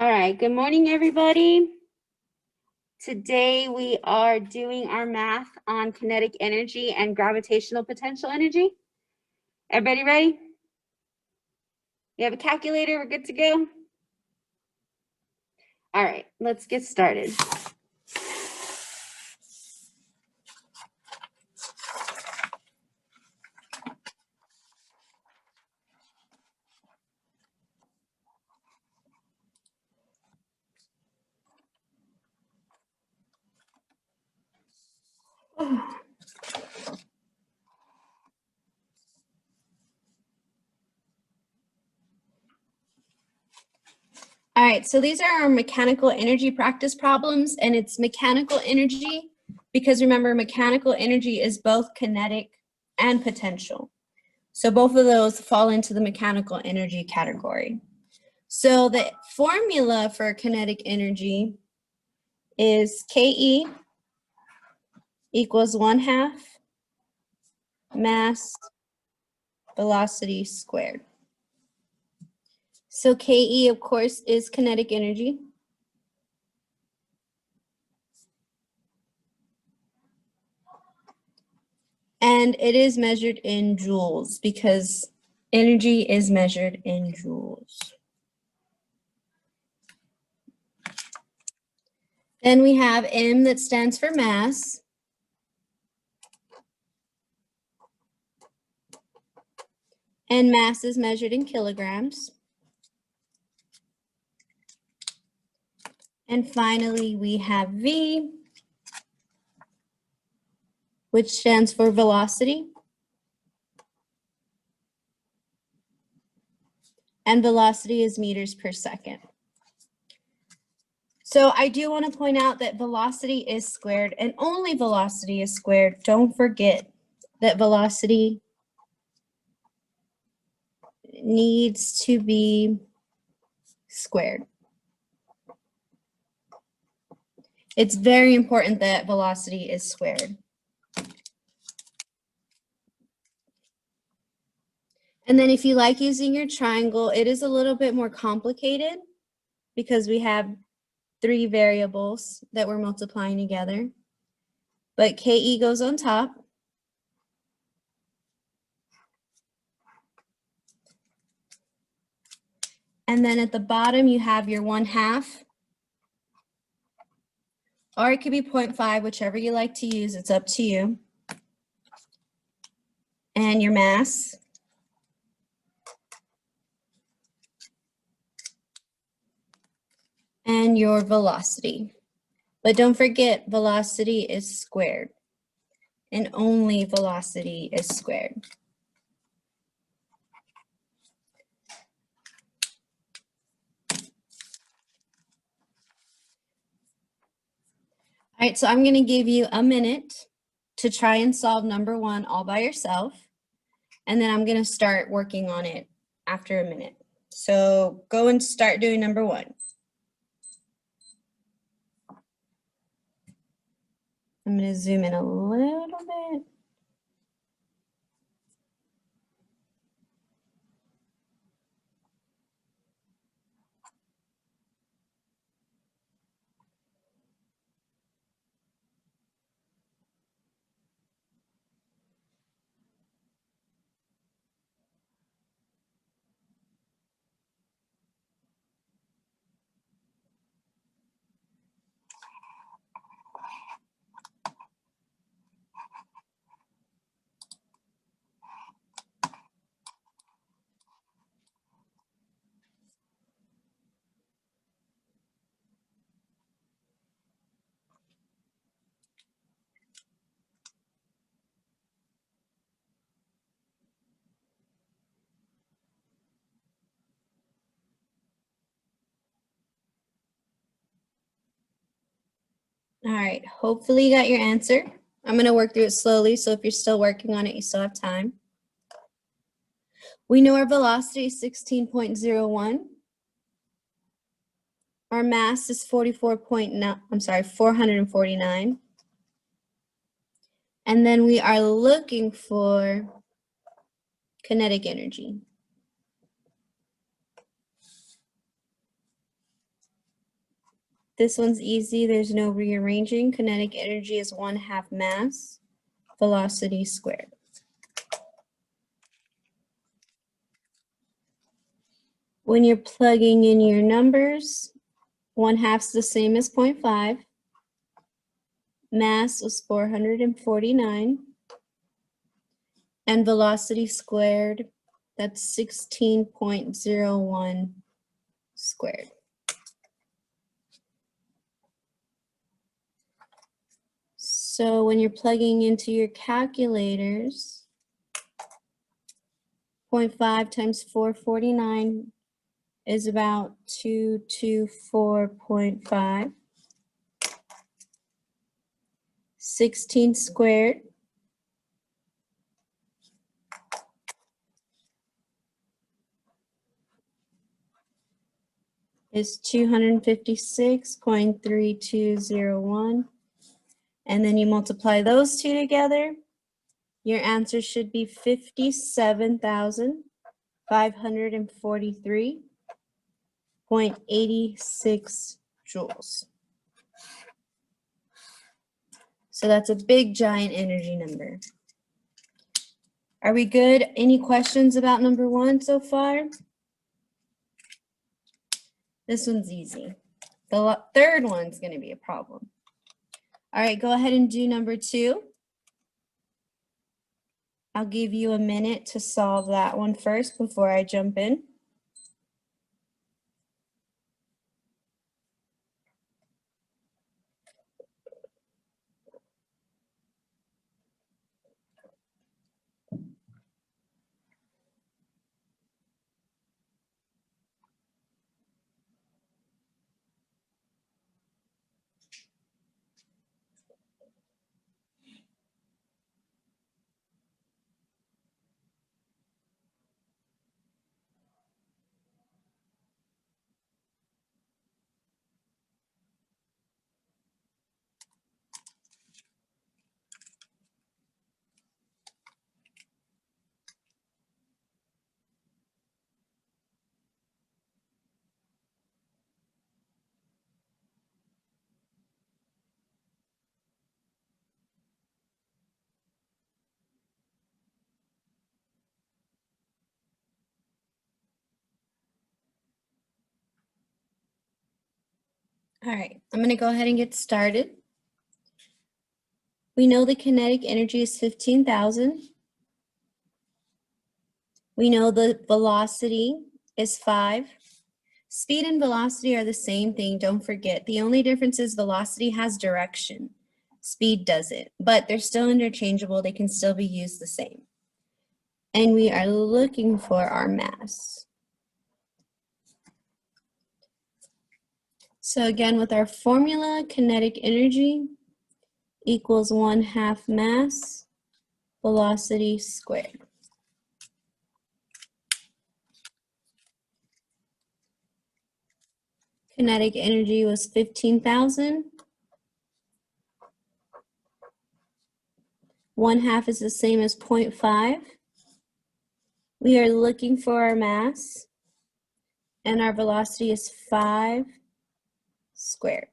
All right, good morning, everybody. Today we are doing our math on kinetic energy and gravitational potential energy. Everybody ready? You have a calculator, we're good to go? All right, let's get started. All right, so these are our mechanical energy practice problems, and it's mechanical energy because remember, mechanical energy is both kinetic and potential. So both of those fall into the mechanical energy category. So the formula for kinetic energy is KE equals 1/2 mass velocity squared. So KE, of course, is kinetic energy. And it is measured in joules because energy is measured in joules. Then we have M that stands for mass. And mass is measured in kilograms. And finally, we have V, which stands for velocity. And velocity is meters per second. So I do want to point out that velocity is squared and only velocity is squared. Don't forget that velocity needs to be squared. It's very important that velocity is squared. And then if you like using your triangle, it is a little bit more complicated because we have 3 variables that we're multiplying together. But KE goes on top. And then at the bottom, you have your 1/2. Or it could be 0.5, whichever you like to use, it's up to you. And your mass. And your velocity. But don't forget, velocity is squared. And only velocity is squared. All right, so I'm going to give you a minute to try and solve number 1 all by yourself. And then I'm going to start working on it after a minute. So go and start doing number 1. I'm going to zoom in a little bit. All right, hopefully you got your answer. I'm going to work through it slowly, so if you're still working on it, you still have time. We know our velocity is 16.01. Our mass is 449. And then we are looking for kinetic energy. This one's easy. There's no rearranging. Kinetic energy is 1/2 mass, velocity squared. When you're plugging in your numbers, 1/2 is the same as 0.5. Mass was 449. And velocity squared, that's 16.01 squared. So when you're plugging into your calculators, 0.5 times 449 is about 224.5. 16 squared is 256.3201. And then you multiply those two together, your answer should be 57,543.86 joules. So that's a big, giant energy number. Are we good? Any questions about number 1 so far? This one's easy. The third one's going to be a problem. All right, go ahead and do number 2. I'll give you a minute to solve that one first before I jump in. All right, I'm going to go ahead and get started. We know the kinetic energy is 15,000. We know the velocity is 5. Speed and velocity are the same thing, don't forget. The only difference is velocity has direction. Speed doesn't, but they're still interchangeable. They can still be used the same. And we are looking for our mass. So again, with our formula, kinetic energy equals 1/2 mass, velocity squared. Kinetic energy was 15,000. 1/2 is the same as 0.5. We are looking for our mass, and our velocity is 5 squared.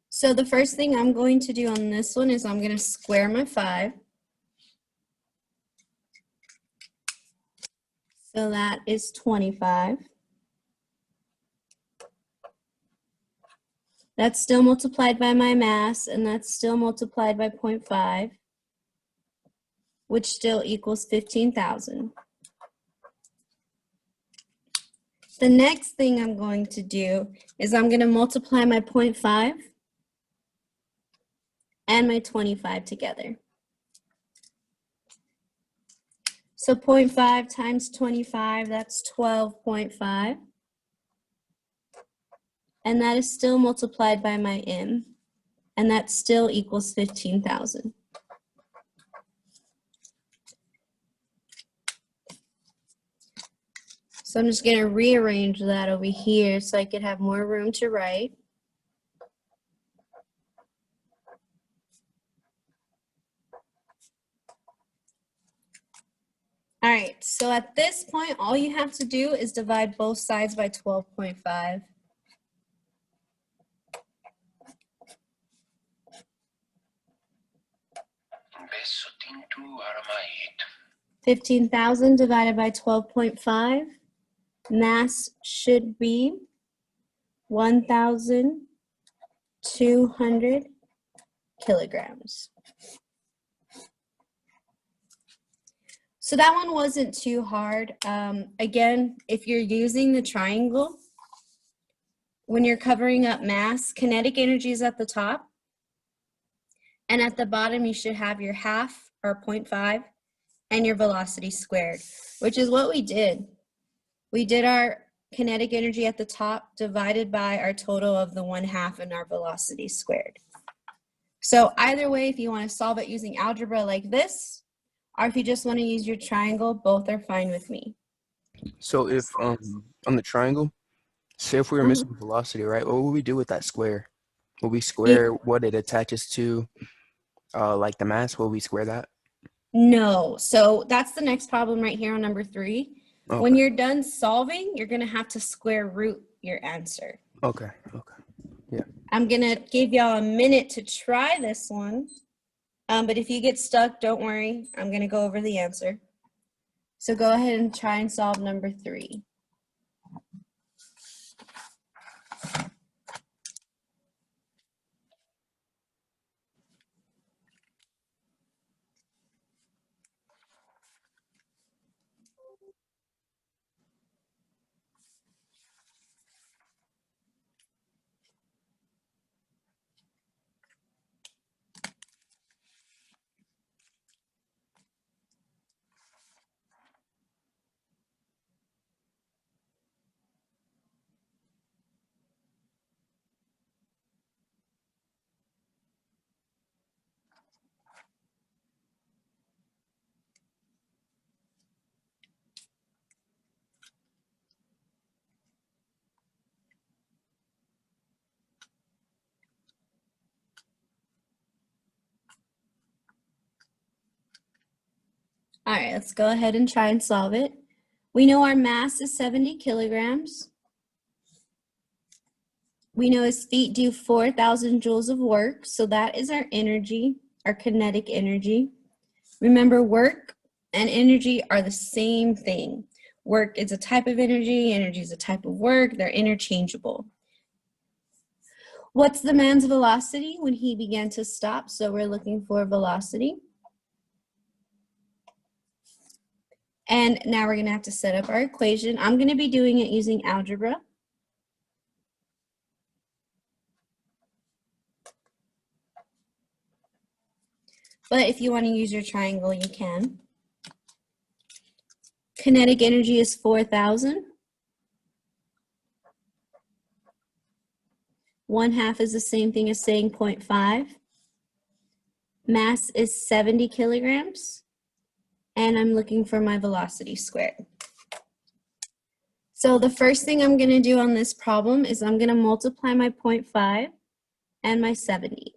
So the first thing I'm going to do on this one is I'm going to square my 5. So that is 25. That's still multiplied by my mass, and that's still multiplied by 0.5, which still equals 15,000. The next thing I'm going to do is I'm going to multiply my 0.5 and my 25 together. So 0.5 times 25, that's 12.5. And that is still multiplied by my m, and that still equals 15,000. So I'm just going to rearrange that over here so I could have more room to write. All right, so at this point, all you have to do is divide both sides by 12.5. Invesso tintu aramait. 15,000 divided by 12.5. Mass should be 1,200 kilograms. So that one wasn't too hard. Again, if you're using the triangle, when you're covering up mass, kinetic energy is at the top. And at the bottom, you should have your half or 0.5 and your velocity squared, which is what we did. We did our kinetic energy at the top divided by our total of the 1/2 and our velocity squared. So either way, if you want to solve it using algebra like this, or if you just want to use your triangle, both are fine with me. So if on the triangle, say if we were missing velocity, right? What would we do with that square? Will we square what it attaches to, like the mass? Will we square that? No, so that's the next problem right here on number 3. Okay. When you're done solving, you're gonna have to square root your answer. Okay. Yeah. I'm gonna give y'all a minute to try this one, but if you get stuck, don't worry. I'm gonna go over the answer. So go ahead and try and solve number 3. All right, let's go ahead and try and solve it. We know our mass is 70 kilograms. We know his feet do 4,000 joules of work, so that is our energy, our kinetic energy. Remember, work and energy are the same thing. Work is a type of energy is a type of work, they're interchangeable. What's the man's velocity when he began to stop? So we're looking for velocity. And now we're gonna have to set up our equation. I'm gonna be doing it using algebra. But if you want to use your triangle, you can. Kinetic energy is 4,000. 1/2 is the same thing as saying 0.5. Mass is 70 kilograms. And I'm looking for my velocity squared. So the first thing I'm going to do on this problem is I'm going to multiply my 0.5 and my 70.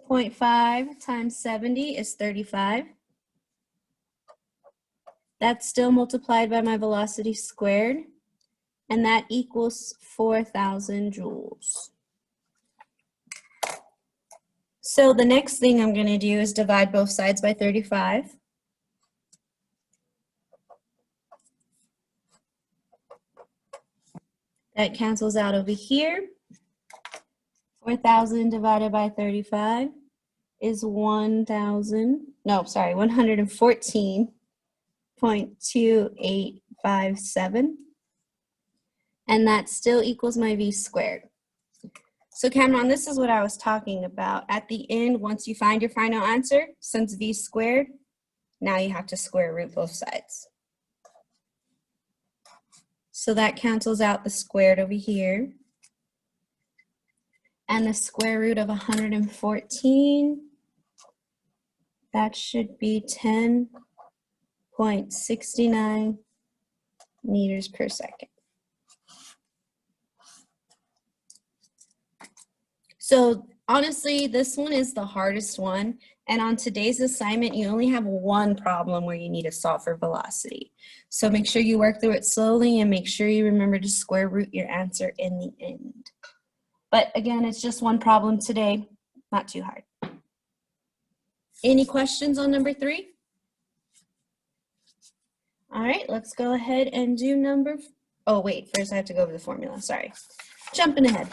0.5 times 70 is 35. That's still multiplied by my velocity squared, and that equals 4,000 joules. So the next thing I'm going to do is divide both sides by 35. That cancels out over here. 4,000 divided by 35 is 114.2857. And that still equals my v squared. So Cameron, this is what I was talking about. At the end, once you find your final answer, since v squared, now you have to square root both sides. So that cancels out the squared over here. And the square root of 114, that should be 10.69 meters per second. So honestly, this one is the hardest one. And on today's assignment, you only have one problem where you need to solve for velocity. So make sure you work through it slowly and make sure you remember to square root your answer in the end. But again, it's just one problem today, not too hard. Any questions on number 3? All right, let's go ahead and do oh wait, first I have to go over the formula, sorry. Jumping ahead.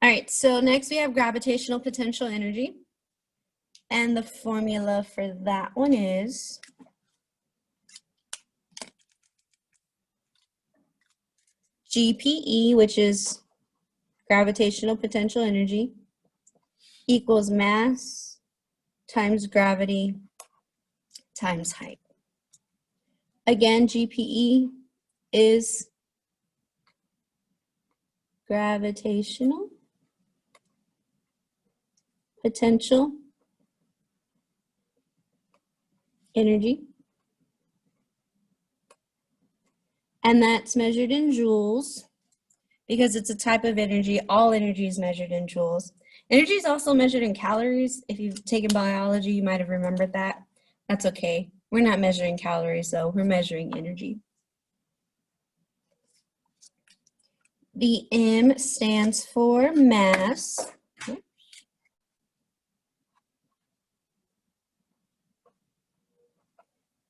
All right, so next we have gravitational potential energy. And the formula for that one is GPE, which is gravitational potential energy, equals mass times gravity times height. Again, GPE is gravitational potential energy, and that's measured in joules because it's a type of energy. All energy is measured in joules. Energy is also measured in calories. If you've taken biology, you might have remembered that. That's okay. We're not measuring calories though, we're measuring energy. The M stands for mass.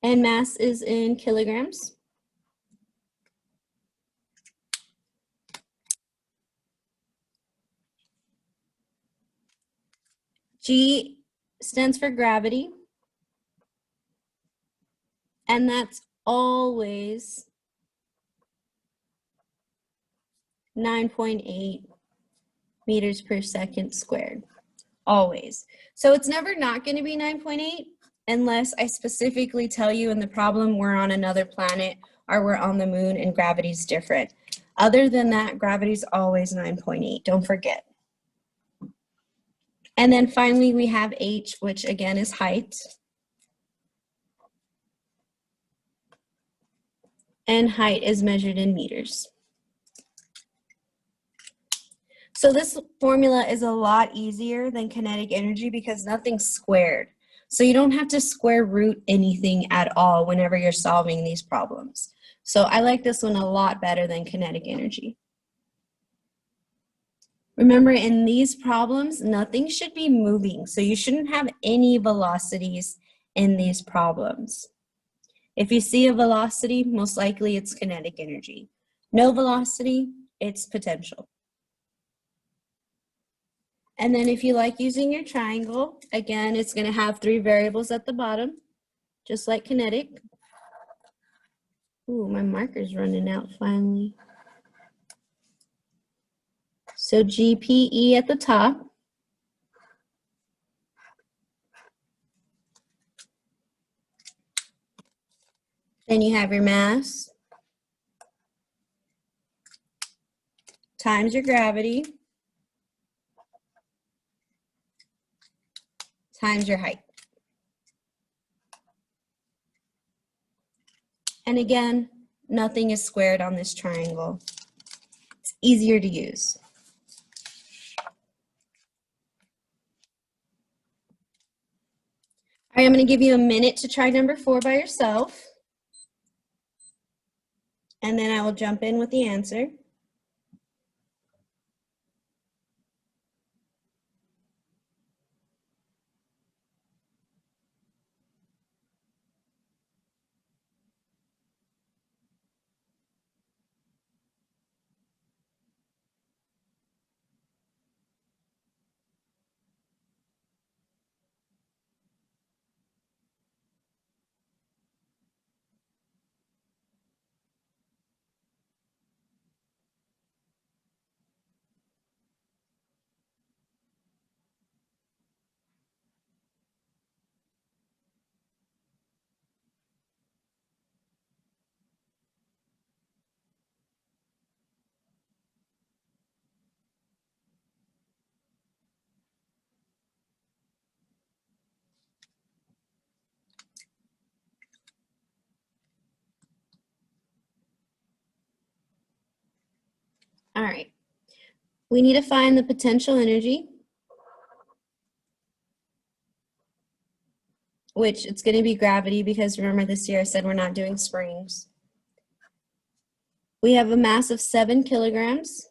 And mass is in kilograms. G stands for gravity. And that's always 9.8 meters per second squared. Always. So it's never not going to be 9.8 unless I specifically tell you in the problem we're on another planet or we're on the moon and gravity's different. Other than that, gravity's always 9.8. Don't forget. And then finally we have H, which again is height. And height is measured in meters. So this formula is a lot easier than kinetic energy because nothing's squared. So you don't have to square root anything at all whenever you're solving these problems. So I like this one a lot better than kinetic energy. Remember, in these problems, nothing should be moving. So you shouldn't have any velocities in these problems. If you see a velocity, most likely it's kinetic energy. No velocity, it's potential. And then if you like using your triangle, again, it's going to have 3 variables at the bottom, just like kinetic. Ooh, my marker's running out finally. So GPE at the top. Then you have your mass times your gravity times your height. And again, nothing is squared on this triangle. It's easier to use. All right, I'm going to give you a minute to try number 4 by yourself. And then I will jump in with the answer. All right. We need to find the potential energy, which it's going to be gravity because remember this year I said we're not doing springs. We have a mass of 7 kilograms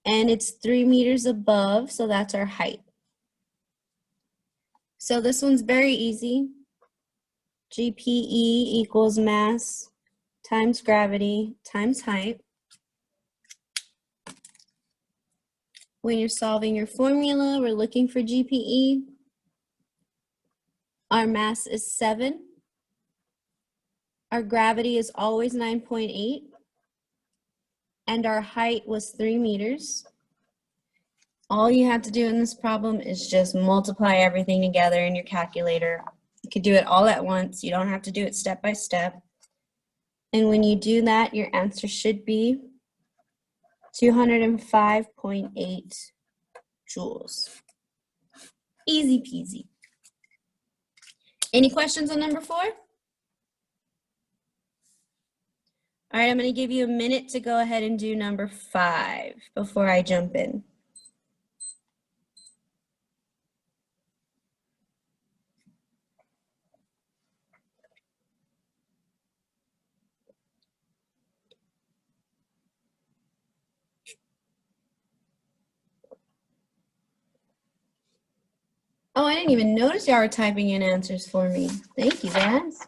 and it's 3 meters above, so that's our height. So this one's very easy. GPE equals mass times gravity times height. When you're solving your formula, we're looking for GPE. Our mass is 7. Our gravity is always 9.8. And our height was 3 meters. All you have to do in this problem is just multiply everything together in your calculator. You could do it all at once. You don't have to do it step by step. And when you do that, your answer should be 205.8 joules. Easy peasy. Any questions on number 4? All right, I'm going to give you a minute to go ahead and do number 5 before I jump in. Oh, I didn't even notice y'all were typing in answers for me. Thank you, guys.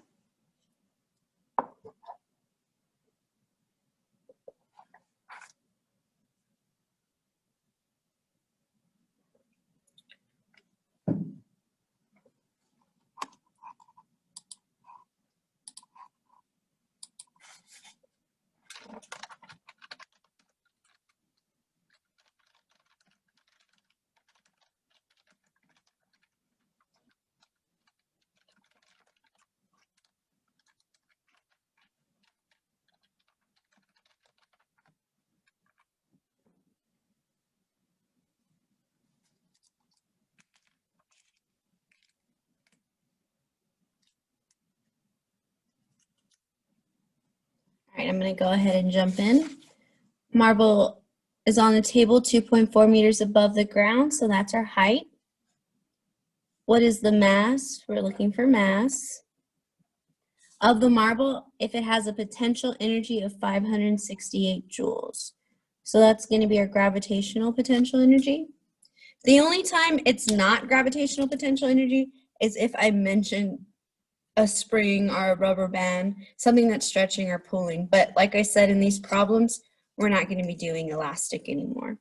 All right, I'm going to go ahead and jump in. Marble is on the table 2.4 meters above the ground, so that's our height. What is the mass? We're looking for mass of the marble if it has a potential energy of 568 joules. So that's going to be our gravitational potential energy. The only time it's not gravitational potential energy is if I mention a spring or a rubber band, something that's stretching or pulling. But like I said, in these problems, we're not going to be doing elastic anymore.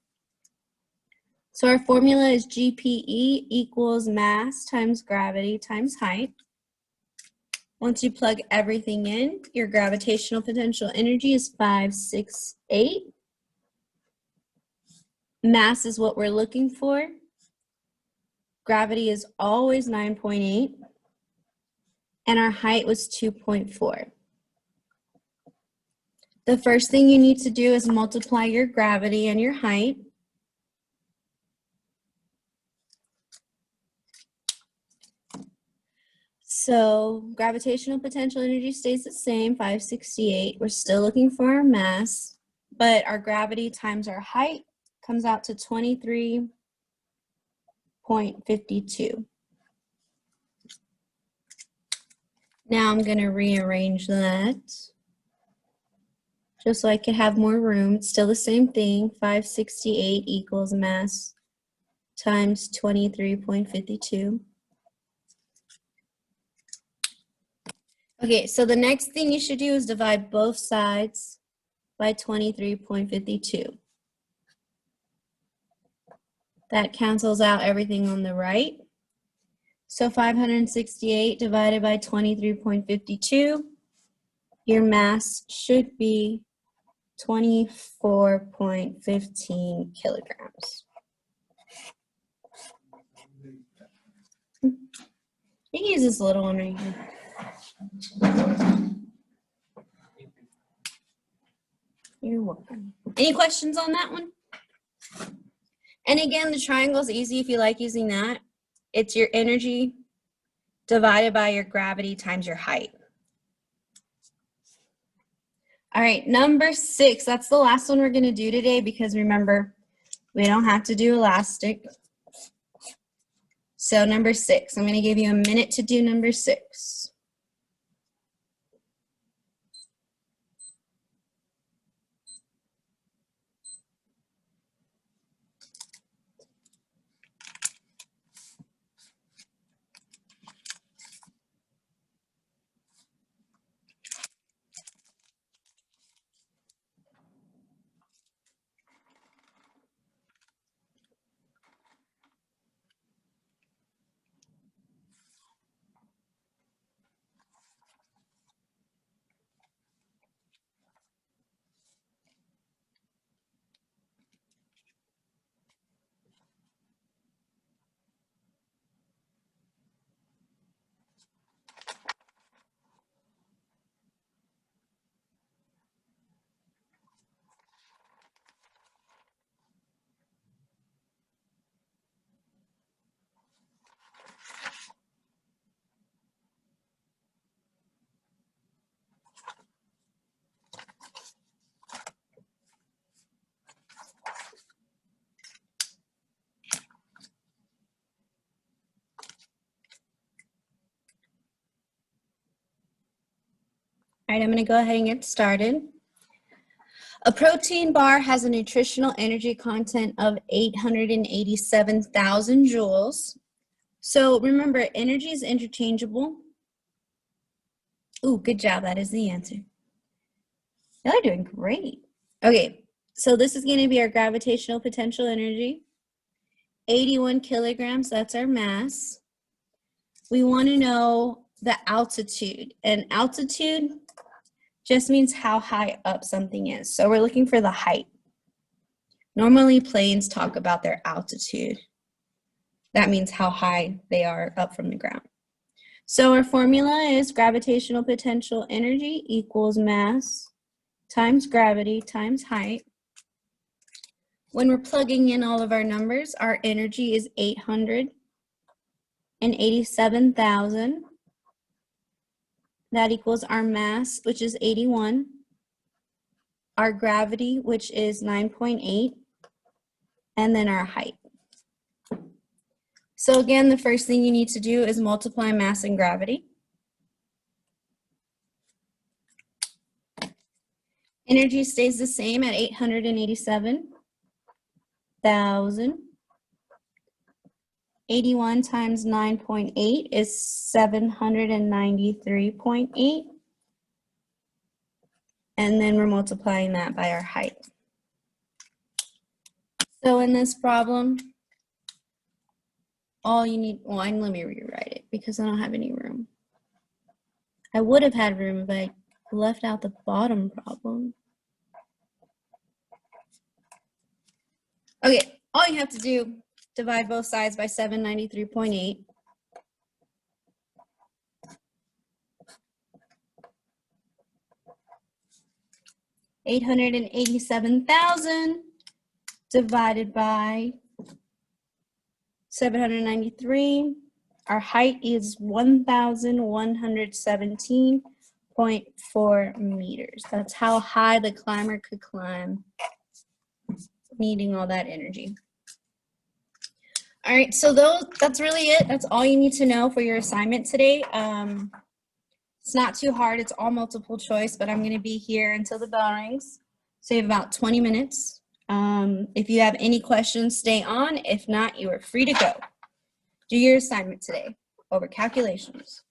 So our formula is GPE equals mass times gravity times height. Once you plug everything in, your gravitational potential energy is 568. Mass is what we're looking for. Gravity is always 9.8. And our height was 2.4. The first thing you need to do is multiply your gravity and your height. So gravitational potential energy stays the same, 568. We're still looking for our mass, but our gravity times our height comes out to 23.52. Now I'm going to rearrange that just so I could have more room. It's still the same thing, 568 equals mass times 23.52. Okay, so the next thing you should do is divide both sides by 23.52. That cancels out everything on the right. So 568 divided by 23.52, your mass should be 24.15 kilograms. You can use this little one right here. You're welcome. Any questions on that one? And again, the triangle is easy if you like using that. It's your energy divided by your gravity times your height. All right, number 6. That's the last one we're going to do today because remember, we don't have to do elastic. So number 6, I'm going to give you a minute to do number 6. All right, I'm going to go ahead and get started. A protein bar has a nutritional energy content of 887,000 joules. So remember, energy is interchangeable. Ooh, good job. That is the answer. Y'all are doing great. Okay, so this is going to be our gravitational potential energy. 81 kilograms, that's our mass. We want to know the altitude, and altitude just means how high up something is. So we're looking for the height. Normally planes talk about their altitude. That means how high they are up from the ground. So our formula is gravitational potential energy equals mass times gravity times height. When we're plugging in all of our numbers, our energy is 887,000. That equals our mass, which is 81. Our gravity, which is 9.8. And then our height. So again, the first thing you need to do is multiply mass and gravity. Energy stays the same at 887,000. 81 times 9.8 is 793.8. And then we're multiplying that by our height. So in this problem, all you need, well, let me rewrite it because I don't have any room. I would have had room if I left out the bottom problem. Okay, all you have to do, divide both sides by 793.8. $887,000 divided by 793. Our height is 1,117.4 meters. That's how high the climber could climb, needing all that energy. All right, so that's really it. That's all you need to know for your assignment today. It's not too hard. It's all multiple choice, but I'm going to be here until the bell rings. So you have about 20 minutes. If you have any questions, stay on. If not, you are free to go. Do your assignment today over calculations.